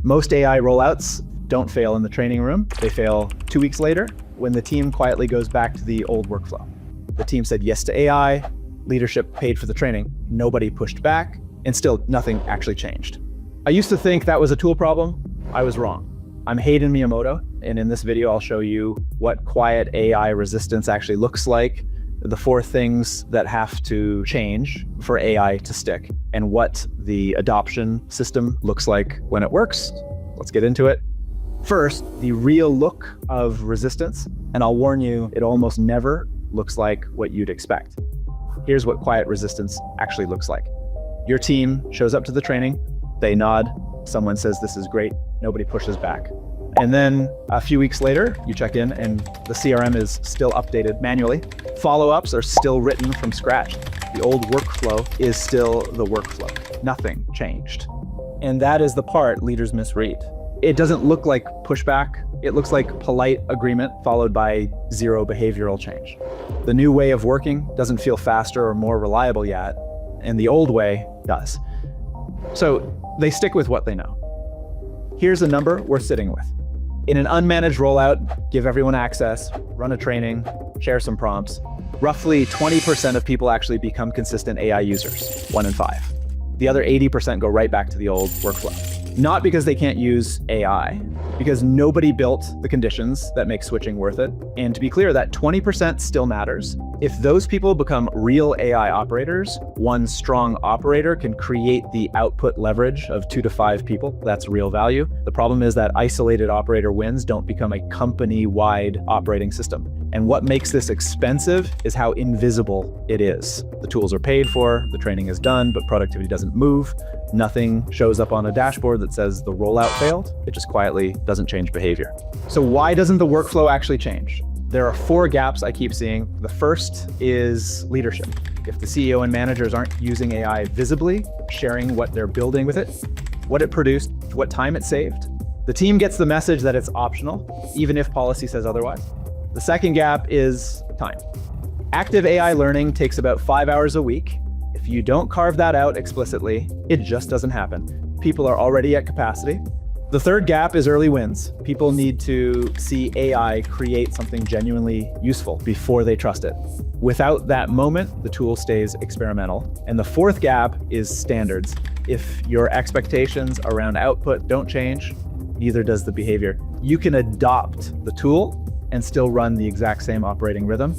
Most AI rollouts don't fail in the training room. They fail 2 weeks later when the team quietly goes back to the old workflow. The team said yes to AI, leadership paid for the training, nobody pushed back, and still nothing actually changed. I used to think that was a tool problem. I was wrong. I'm Hayden Miyamoto, and in this video, I'll show you what quiet AI resistance actually looks like, the 4 things that have to change for AI to stick, and what the adoption system looks like when it works. Let's get into it. First, the real look of resistance, and I'll warn you, it almost never looks like what you'd expect. Here's what quiet resistance actually looks like. Your team shows up to the training, they nod, someone says this is great, nobody pushes back. And then a few weeks later, you check in and the CRM is still updated manually. Follow-ups are still written from scratch. The old workflow is still the workflow. Nothing changed. And that is the part leaders misread. It doesn't look like pushback. It looks like polite agreement followed by zero behavioral change. The new way of working doesn't feel faster or more reliable yet, and the old way does. So they stick with what they know. Here's a number we're sitting with. In an unmanaged rollout, give everyone access, run a training, share some prompts. Roughly 20% of people actually become consistent AI users, 1 in 5. The other 80% go right back to the old workflow. Not because they can't use AI, because nobody built the conditions that make switching worth it. And to be clear, that 20% still matters. If those people become real AI operators, one strong operator can create the output leverage of 2 to 5 people. That's real value. The problem is that isolated operator wins don't become a company-wide operating system. And what makes this expensive is how invisible it is. The tools are paid for, the training is done, but productivity doesn't move. Nothing shows up on a dashboard that says the rollout failed. It just quietly doesn't change behavior. So why doesn't the workflow actually change? There are 4 gaps I keep seeing. The first is leadership. If the CEO and managers aren't using AI visibly, sharing what they're building with it, what it produced, what time it saved, the team gets the message that it's optional, even if policy says otherwise. The second gap is time. Active AI learning takes about 5 hours a week. If you don't carve that out explicitly, it just doesn't happen. People are already at capacity. The third gap is early wins. People need to see AI create something genuinely useful before they trust it. Without that moment, the tool stays experimental. And the fourth gap is standards. If your expectations around output don't change, neither does the behavior. You can adopt the tool and still run the exact same operating rhythm.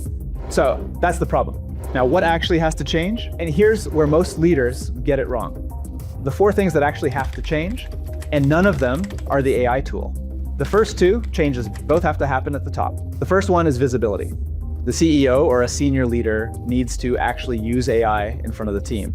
So that's the problem. Now, what actually has to change? And here's where most leaders get it wrong. The 4 things that actually have to change, and none of them are the AI tool. The first 2 changes both have to happen at the top. The first one is visibility. The CEO or a senior leader needs to actually use AI in front of the team,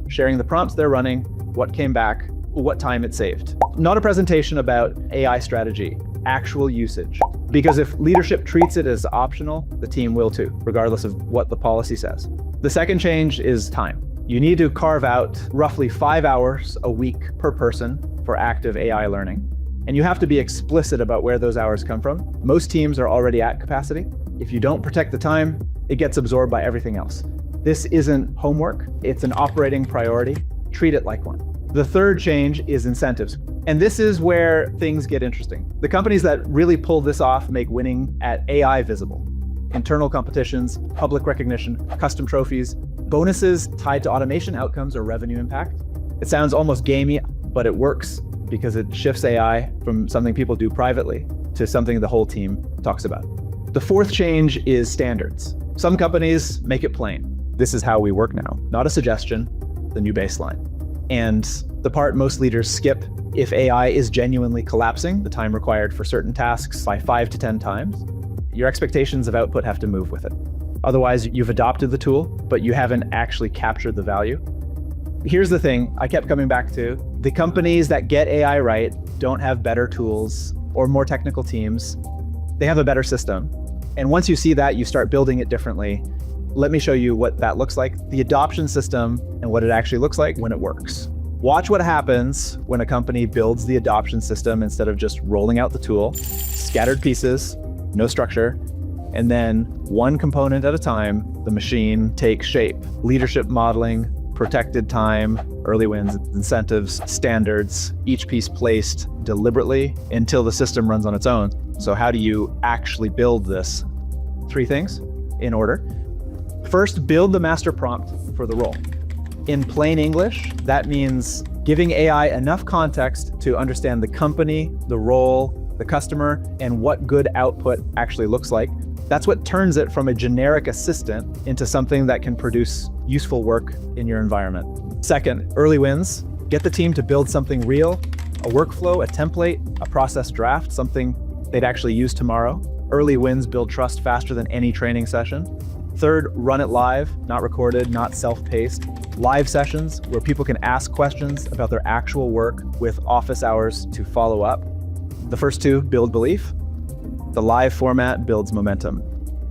sharing the prompts they're running, what came back, what time it saved. Not a presentation about AI strategy, actual usage. Because if leadership treats it as optional, the team will too, regardless of what the policy says. The second change is time. You need to carve out roughly 5 hours a week per person for active AI learning. And you have to be explicit about where those hours come from. Most teams are already at capacity. If you don't protect the time, it gets absorbed by everything else. This isn't homework, it's an operating priority. Treat it like one. The third change is incentives. And this is where things get interesting. The companies that really pull this off make winning at AI visible. Internal competitions, public recognition, custom trophies, bonuses tied to automation outcomes or revenue impact. It sounds almost gamey, but it works because it shifts AI from something people do privately to something the whole team talks about. The fourth change is standards. Some companies make it plain. This is how we work now, not a suggestion, the new baseline. And the part most leaders skip, if AI is genuinely collapsing the time required for certain tasks by 5 to 10 times, your expectations of output have to move with it. Otherwise, you've adopted the tool, but you haven't actually captured the value. Here's the thing I kept coming back to. The companies that get AI right don't have better tools or more technical teams. They have a better system. And once you see that, you start building it differently. Let me show you what that looks like, the adoption system and what it actually looks like when it works. Watch what happens when a company builds the adoption system instead of just rolling out the tool, scattered pieces, no structure, and then one component at a time, the machine takes shape. Leadership modeling, protected time, early wins, incentives, standards, each piece placed deliberately until the system runs on its own. So how do you actually build this? 3 things in order. First, build the master prompt for the role. In plain English, that means giving AI enough context to understand the company, the role, the customer, and what good output actually looks like. That's what turns it from a generic assistant into something that can produce useful work in your environment. Second, early wins. Get the team to build something real, a workflow, a template, a process draft, something they'd actually use tomorrow. Early wins build trust faster than any training session. Third, run it live, not recorded, not self-paced. Live sessions where people can ask questions about their actual work with office hours to follow up. The first 2 build belief. The live format builds momentum.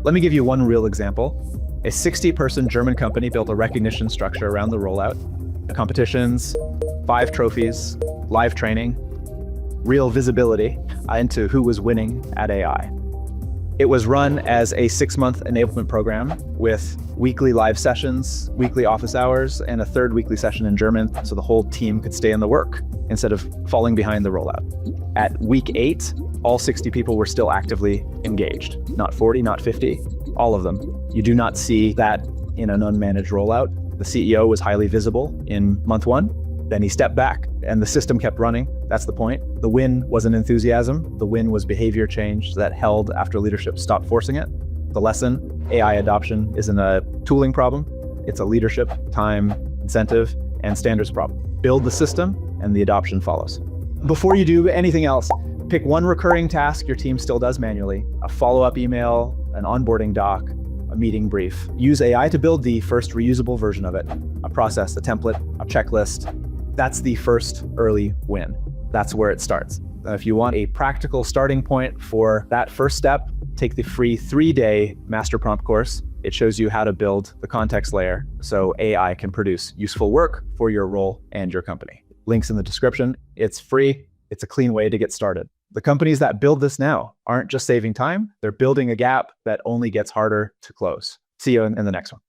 Let me give you one real example. A 60-person German company built a recognition structure around the rollout. Competitions, 5 trophies, live training, real visibility into who was winning at AI. It was run as a 6-month enablement program with weekly live sessions, weekly office hours, and a 3rd weekly session in German so the whole team could stay in the work instead of falling behind the rollout. At week 8, all 60 people were still actively engaged. Not 40, not 50, all of them. You do not see that in an unmanaged rollout. The CEO was highly visible in month 1. Then he stepped back and the system kept running. That's the point. The win wasn't enthusiasm. The win was behavior change that held after leadership stopped forcing it. The lesson, AI adoption isn't a tooling problem. It's a leadership, time, incentive, and standards problem. Build the system and the adoption follows. Before you do anything else, pick one recurring task your team still does manually, a follow-up email, an onboarding doc, a meeting brief. Use AI to build the first reusable version of it, a process, a template, a checklist. That's the first early win. That's where it starts. If you want a practical starting point for that first step, take the free 3-day master prompt course. It shows you how to build the context layer so AI can produce useful work for your role and your company. Links in the description. It's free. It's a clean way to get started. The companies that build this now aren't just saving time, they're building a gap that only gets harder to close. See you in the next one.